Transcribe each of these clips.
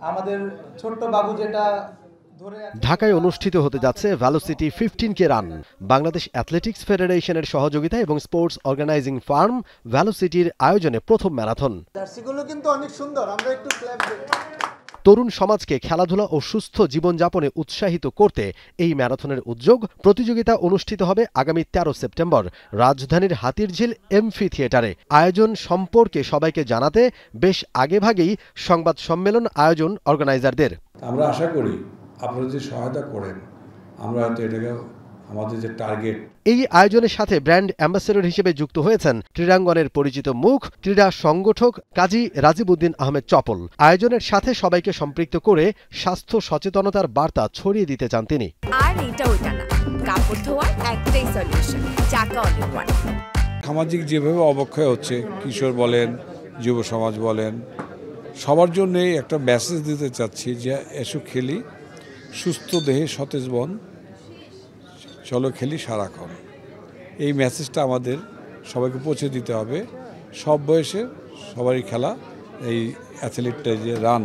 আমাদের ছোট্ট বাবু যেটা ঢাকায় অনুষ্ঠিত হতে যাচ্ছে velocity 15K run. Bangladesh athletics ফেডারেশনের সহযোগিতা এবং স্পোর্টস অর্গানাইজিং ফার্ম ভেলোসিটির আয়োজনে প্রথম ম্যারাথন। জার্সিগুলো কিন্তু অনেক সুন্দর, আমরা একটু ক্ল্যাপ দেই। তরুণ সমাজকে খেলাধুলা ও সুস্থ জীবনযাপনে উৎসাহিত করতে এই ম্যারাথনের উদ্যোগ। প্রতিযোগিতা অনুষ্ঠিত হবে আগামী 13 সেপ্টেম্বর রাজধানীর হাতিরঝিল এমফি থিয়েটারে। আয়োজন সম্পর্কে সবাইকে জানাতে বেশ আগেভাগেই সংবাদ সম্মেলন আয়োজন অর্গানাইজারদের। আমরা আশা করি আপনারা যে সহায়তা করেন, আমরা হয়তো এটাকে আমাদের যে টার্গেট। এই আয়োজনের সাথে ব্র্যান্ড অ্যাম্বাসেডর হিসেবে যুক্ত হয়েছেন ক্রীড়াঙ্গনের পরিচিত মুখ ক্রীড়া সংগঠক কাজী রাজিবউদ্দিন আহমেদ চপল। আয়োজনের সাথে সবাইকে সম্পৃক্ত করে স্বাস্থ্য সচেতনতার বার্তা ছড়িয়ে দিতে চান তিনি। আর এটা ওটা না, কাপড় ধোয়ার একটাই সলিউশন, চাকা অনেক ওয়ান। সামাজিক যেভাবে অবক্ষয় হচ্ছে, কিশোর বলেন, যুব সমাজ বলেন, সবার জন্যই একটা মেসেজ দিতে চাচ্ছি যে এসো খেলি, সুস্থ দেহে সতেজ মন, চলো খেলি সারাক্ষণ। এই মেসেজটা আমাদের সবাইকে পৌঁছে দিতে হবে। সব বয়সে সবারই খেলা, এই অ্যাথলিটটা যে রান,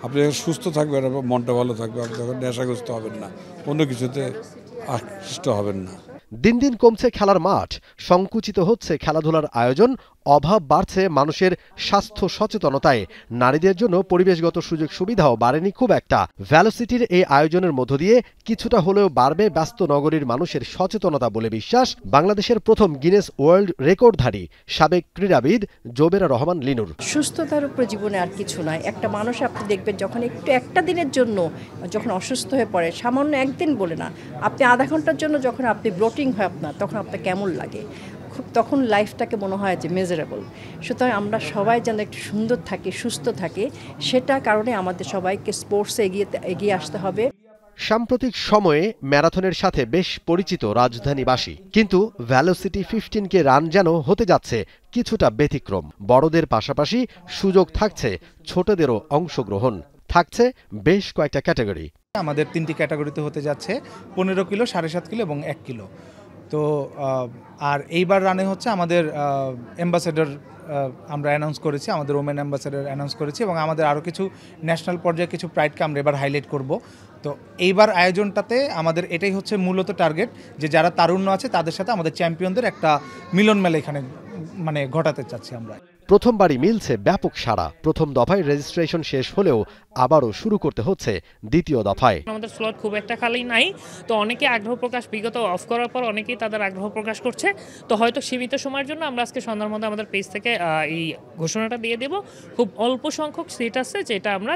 আপনি যখন সুস্থ থাকবেন, মনটা ভালো থাকবে, আপনি তখন নেশাগ্রস্ত হবেন না, অন্য কিছুতে আকৃষ্ট হবেন না। দিন দিন কমছে খেলার মাঠ, সংকুচিত হচ্ছে খেলাধুলার আয়োজন, অভাব বাড়ছে মানুষের স্বাস্থ্য সচেতনতায়। নারীদের জন্য পরিবেশগত সুযোগ সুবিধাও বাড়েনি খুব একটা। ভেলোসিটির এই আয়োজনের মধ্য দিয়ে কিছুটা হলেও বাড়বে ব্যস্ত নগরীর মানুষের সচেতনতা বলে বিশ্বাস বাংলাদেশের প্রথম গিনেস ওয়ার্ল্ড রেকর্ডধারী সাবেক ক্রীড়াবিদ জোবেরা রহমান লিনুর। সুস্থতার উপর জীবনে আর কিছু নয়। একটা মানুষ আপনি দেখবেন যখন একটা দিনের জন্য যখন অসুস্থ হয়ে পড়ে, সামান্য একদিন বলে না, আপনি আধা ঘন্টার জন্য যখন আপনি ব্লোটিং হয় আপনার, তখন আপনার কেমন লাগে, তখন লাইফটাকে মনে হয় যে মেজারেবল। সুতরাং আমরা সবাই যেন একটু সুন্দর থাকি, সুস্থ থাকি, সেটা কারণে আমাদের সবাইকে স্পোর্টসে এগিয়ে আসতে হবে। সাম্প্রতিক সময়ে ম্যারাথনের সাথে বেশ পরিচিত রাজধানীবাসী, কিন্তু ভেলোসিটি 15K রান যেন হতে যাচ্ছে কিছুটা ব্যতিক্রম। বড়দের পাশাপাশি সুযোগ থাকছে ছোটদেরও অংশগ্রহণ, থাকছে বেশ কয়েকটা ক্যাটাগরি। আমাদের 3টি ক্যাটাগরিতে হতে যাচ্ছে 15 কিলো, 7.5 কিলো এবং 1 কিলো। তো আর এইবার রানে হচ্ছে আমাদের অ্যাম্বাসেডর আমরা অ্যানাউন্স করেছি, আমাদের ওমেন অ্যাম্বাসেডর অ্যানাউন্স করেছি, এবং আমাদের আরও কিছু ন্যাশনাল পর্যায়ে কিছু প্রাইডকে আমরা এবার হাইলাইট করব। তো এইবার আয়োজনটাতে আমাদের এটাই হচ্ছে মূলত টার্গেট, যে যারা তারুণ্য আছে তাদের সাথে আমাদের চ্যাম্পিয়নদের একটা মিলন মেলা এখানে ঘটাতে চাচ্ছি আমরা। প্রথমবারই মিলছে ব্যাপক সাড়া। প্রথম দফায় রেজিস্ট্রেশন শেষ হলেও আবারও শুরু করতে হচ্ছে দ্বিতীয় দফায়। আমাদের স্লট খুব একটা খালি নাই, তো অনেকে আগ্রহ প্রকাশ, বিগত অফ করার পর অনেকেই তাদের আগ্রহ প্রকাশ করছে। তো হয়তো সীমিত সময়ের জন্য আমরা আজকে সন্ধ্যার মধ্যে আমাদের পেজ থেকে এই ঘোষণাটা দিয়ে দেব। খুব অল্প সংখ্যক সিট আছে, যেটা আমরা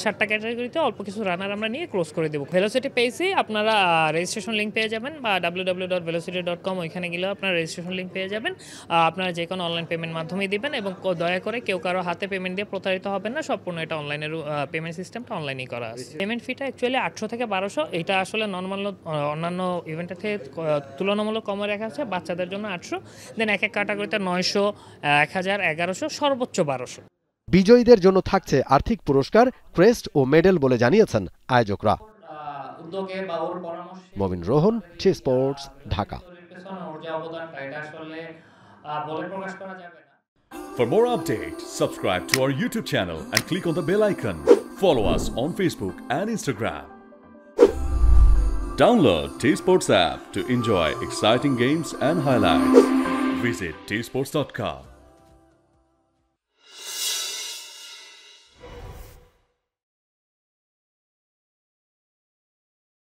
7টা ক্যাটাগরিতে অল্প কিছু রানার আমরা নিয়ে ক্লোজ করে দেবো। ভেলোসিটি পেজে আপনারা রেজিস্ট্রেশন লিঙ্ক পেয়ে যাবেন, বা www.velocity.com, ওইখানে গেলেও আপনারা রেজিস্ট্রেশন লিঙ্ক পেয়ে যাবেন। আপনারা যে কোনো অনলাইন পেমেন্ট মাধ্যমেই দিবেন, এবং দয়া করে কেউ কারো হাতে পেমেন্ট দিয়ে প্রতারিত হবেন না। সম্পূর্ণ এটা অনলাইনের পেমেন্ট সিস্টেমটা অনলাইনেই করা আছে। পেমেন্ট ফিটা অ্যাকচুয়ালি 800 থেকে 1200। এটা আসলে নর্মাল অন্যান্য ইভেন্টের থেকে তুলনামূলক কমে রাখা আছে। বাচ্চাদের জন্য 800, দেন এক এক ক্যাটাগরিতে 900, 1000, 1100, সর্বোচ্চ 1200। বিজয়ীদের জন্য থাকছে আর্থিক পুরস্কার, ক্রেস্ট ও মেডেল বলে জানিয়েছেন আয়োজকরা। Mobin Rohan, T sports, Dhaka. For more updates, subscribe to our YouTube channel and click on the bell icon. Follow us on Facebook and Instagram. Download T Sports app to enjoy exciting games and highlights. Visit tsports.com.